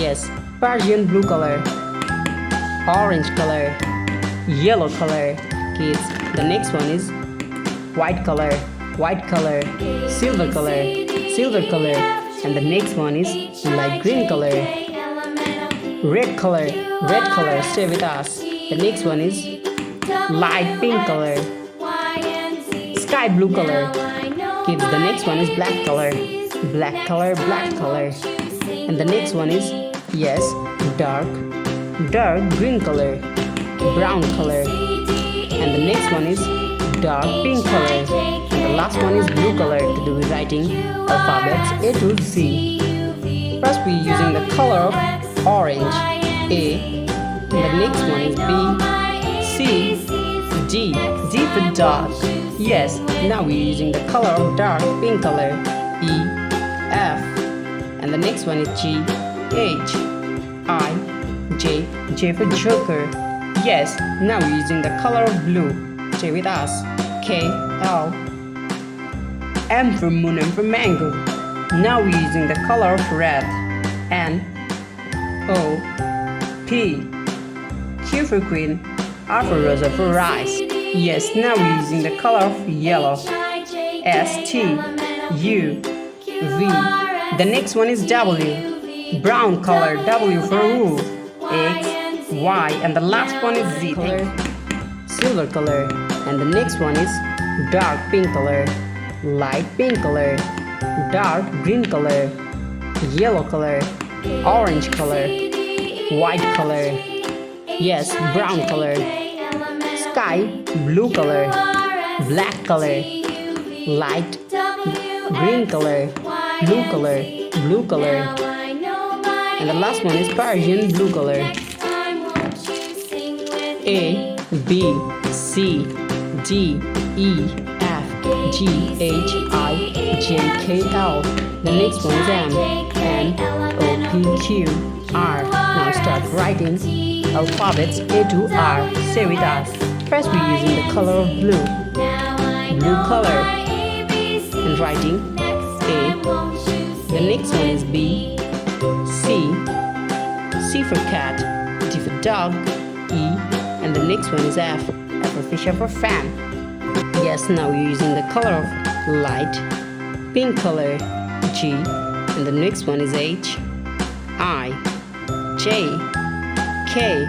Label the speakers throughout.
Speaker 1: Yes, Persian blue color, orange color, yellow color. Kids, the next one is white color, silver color, and the next one is light green color, red color. Stay with us. The next one is light pink color, sky blue color. Kids, the next one is black color, and the next one is yes, dark green color, brown color, and the next one is dark pink color, and the last one is blue color to do with writing alphabets A to Z. First we are using the color of orange, A, and the next one is B, C, D for dark. Yes, now we are using the color of dark pink color, E, F, and the next one is G, H, I, J for joker. Yes, now we're using the color of blue. Stay with us. K, L, M for moon, M for mango. Now we're using the color of red. N, O, P, Q for queen, R for rose, for rice. Yes, now we're using the color of yellow. S, T, U, V. The next one is W. Brown color, W for wool. X, Y, and the last one is Z color, silver color, and the next one is dark pink color, light pink color, dark green color, yellow color, orange color, white color, yes, brown color, sky blue color, black color, light green color, blue color, and the last one is Persian blue color. A, B, C, D, E, F, G, H, I, J, K, L. The next one is M, N, O, P, Q, R. Now start writing alphabets A to R. Stay with us. First we're using the color of blue color, and writing A. The next one is B, C for cat, D for dog, E, and the next one is F for fish, F for fan. Yes, now we're using the color of light pink color, G, and the next one is H, I, J, K,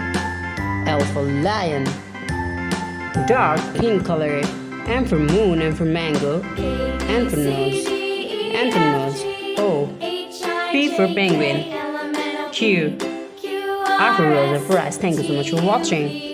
Speaker 1: L for lion, dark pink color, M for moon, M for mango, N for nose, O, P for penguin, Q, R for rose, F for rice. Thank you so much for watching.